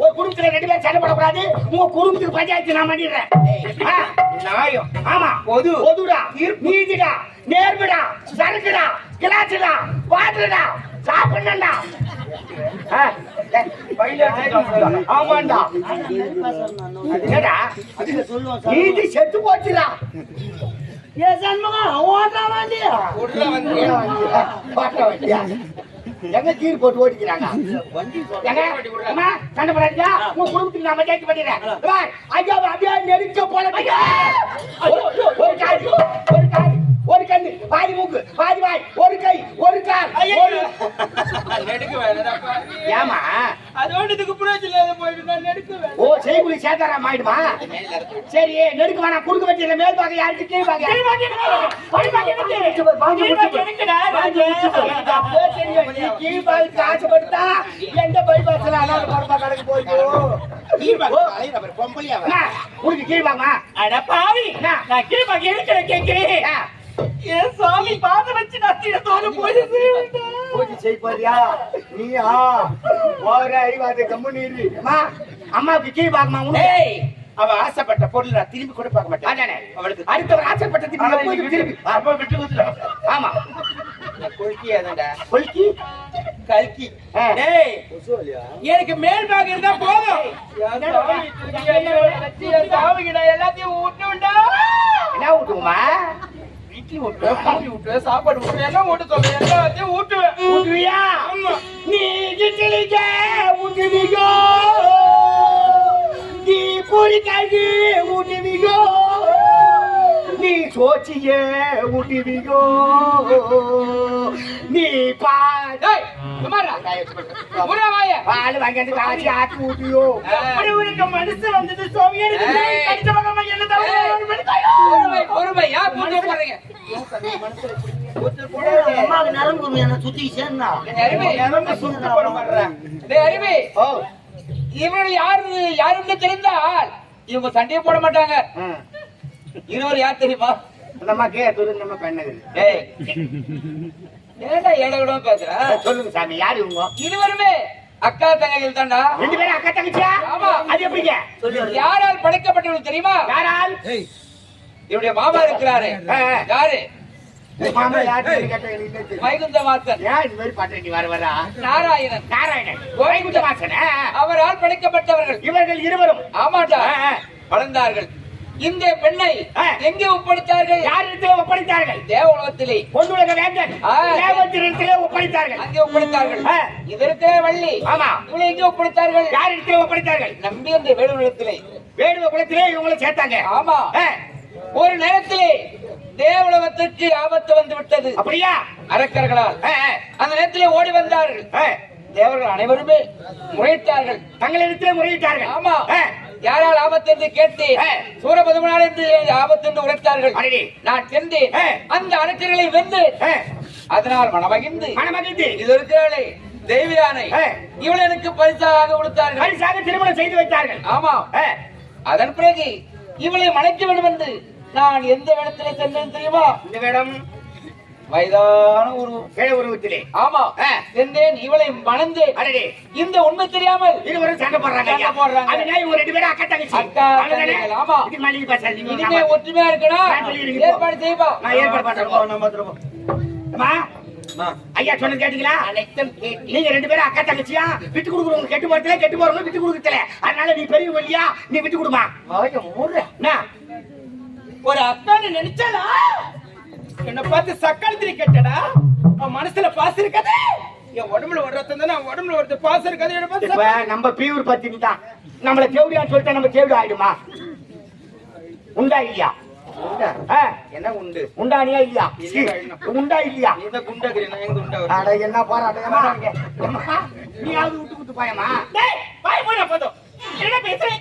ஒரு குடும்பத்துல 2 பேரும் சண்டை போடக்கூடாது. உங்க குடும்பத்துக்கு பஞ்சாயத்து நான் பண்ணிடுறேன். நியாயம். ஆமா, பொதுடா, நீதிடா, நேர்மைடா, சரக்குடா, கிளாச்சுடா, வாட்டர்டா, சாப்பிடணும்டா. ஆமாண்டா, நீதி செத்து போச்சுடா. எங்க கீழ் போட்டு ஓட்டிக்கிறாங்க. சண்டை போடாதீங்க. உங்க குடும்பத்துக்கு நான் பஞ்சாயத்து பண்ணிடுறேன். ஐயா அப்படியே நெருக்க போல ஒரு காய், ஒரு காய், ஒரு கண்ணு, பாதி மூக்கு, பாதி வாய், ஒரு கை, ஒரு கால். ஏமா அதோடதுக்கு புரோஜனம் போயிட்டு நெடுக்குவேன். ஓ, செய்குலி சேதாரம் ஆயிடுமா? சரி, நெடுக்க வேணாம். குடுக்க வச்சிருக்க மேல் பாக்க யாருக்கு கீழ் பாக்க கீழ் பாக்கு ஆசைப்பட்டா எந்த பைபாஸ்ல அனாத பரமா கடைக்கு போயிட்டு உனக்கு கீழ் பாக்கமா? அட பாவி, நான் கீழ் பாக்க இருக்கிற கேட்கிறேன். என் சாமி பாத வச்சு நத்திடத்தோடு போயிடுது. பூஜை செய்ய நீயா ஓர ஐவாத கம்முனீரு. அம்மாவுக்கு கீழ் பாக்கமா? அவ ஆசைப்பட்ட பொருள் நான் திரும்பி கூட பார்க்க மாட்டேன். அவளுக்கு அடுத்தவர் ஆசைப்பட்ட திரும்பி அப்ப விட்டு கொடுத்துட. ஆமா, கொல்கி அதண்டா, கொல்கி கல்கி. எனக்கு மேல் பாக இருந்தா போதும். எல்லாத்தையும் ஊட்டுண்டா. என்ன ஊட்டுமா? இட்லி ஊட்டுவேன், பூரி ஊட்டுவேன், சாப்பாடு ஊட்டுவேன், எல்லாம் ஊட்டு சொல்றேன். எல்லாத்தையும் ஊட்டுவேன். ஊட்டுவியா? நீ இட்லிக்க ஊட்டுவீங்கோ, நீ பூரிக்காய்க்கு ஊட்டுவீங்கோ, நீ சோச்சியே ஊட்டுவீங்கோ, நீ பால் வாங்கி காய்ச்சி ஆக்கி ஊட்டியோ. உனக்கு மனசு வந்தது சோமியனுக்கு யாருன்னு தெரிந்தால் இவங்க சண்டையை போட மாட்டாங்க. இருவர் யார் தெரியுமா? சொல்லுங்க சாமி, யாரு இவங்க? இருவருமே அக்கா தங்கைகள் தாண்டா. 2 பேரும் அக்கா தங்கச்சியா? ஆமா. அது எப்படிங்க? யாரால் படைக்கப்பட்டவர்கள் தெரியுமா? யாரால்? என்னுடைய மாமா இருக்கிறாரு. யாரு மாமா? யாரு கேட்ட? வைகுந்த வாசன். ஏன் இந்த மாதிரி பாட்டு நீ வர நாராயணன். நாராயணன், வைகுந்த வாசன். அவரால் படைக்கப்பட்டவர்கள் இவர்கள் இருவரும். ஆமாட்டா, வளர்ந்தார்கள். இந்த பெண்ணை எங்கே ஒப்படைத்தார்கள்? யாரிடத்திலே ஒப்படைத்தார்கள்? தேவலோகத்திலே. பொன்னுலக வேந்தன் தேவத்திலே ஒப்படைத்தார்கள். அங்கே ஒப்படைத்தார்கள். இதற்கு வள்ளி. ஆமா. இவளை எங்கே ஒப்படைத்தார்கள்? யாரிடத்திலே ஒப்படைத்தார்கள்? நம்பி அந்த வேடுவலத்திலே. வேடுவ குலத்திலே இவங்களை சேர்த்தாங்க. ஆமா. ஒரு நேரத்திலே தேவலோகத்திற்கு ஆபத்து வந்து விட்டது. அப்படியா? அரக்கர்களால். அந்த நேரத்திலே ஓடி வந்தார்கள். தேவர்கள் அனைவருமே முறையிட்டார்கள். தங்களிடத்திலே முறையிட்டார்கள். ஆமா. யாரால் ஆபத்து என்று கேட்டு சூரபதுமனால் என்று ஆபத்து என்று உரைத்தார்கள். நான் சென்றேன். அந்த அரக்கர்களை வென்று அதனால் மனமகிழ்ந்து இது இருக்கிறாளே தேவியானை, இவள் எனக்கு பரிசாக கொடுத்தார்கள். பரிசாக திருமணம் செய்து வைத்தார்கள். ஆமா. அதன் பிறகு இவளை மணக்க வேண்டும் என்று நான் எந்த இடத்திலே சென்றேன் தெரியுமா? இந்த இடம் வயதான ஒரு உருவத்திலே. ஆமா. சென்றேன். இவளை மணந்து இந்த உண்மை தெரியாமல் இருவரும் சண்டை போடுறாங்க. இவங்க 2 பேரும் அக்கா தங்கச்சி. ஆமா. இனிமே ஒற்றுமையா இருக்கணும். ஏற்பாடு செய்வா. நான் ஏற்பாடு பண்றேன். ஐயா சொன்னது கேட்டீங்களா? நீங்க 2 பேரும் அக்கா தங்கச்சியா? விட்டு கொடுக்குறவங்க கெட்டு போறதுல, கெட்டு போறவங்க விட்டு கொடுக்கல. அதனால நீ பெரிய வழியா, நீ விட்டு கொடுமா. ஒரு அக்கான்னு நினைச்சாலா என்ன பார்த்து சக்காலத்திரி கேட்டடா? மனசுல பாசம் இருக்காது. என் உடம்புல ஒரு ரத்தம் தானே, உடம்புல ஒரு பாசம் இருக்காது. நம்ம பியூர் பத்தினி தான். நம்மள தேவடியான்னு சொல்லிட்டா நம்ம தேவடி ஆயிடுமா? உண்டா இல்லையா? என்ன உண்டு? உண்டானியா இல்லையா? உண்டா இல்லையா? என்ன பாரு, நீயாவது விட்டு குத்து பாயமா? என்ன பேசுறேன்?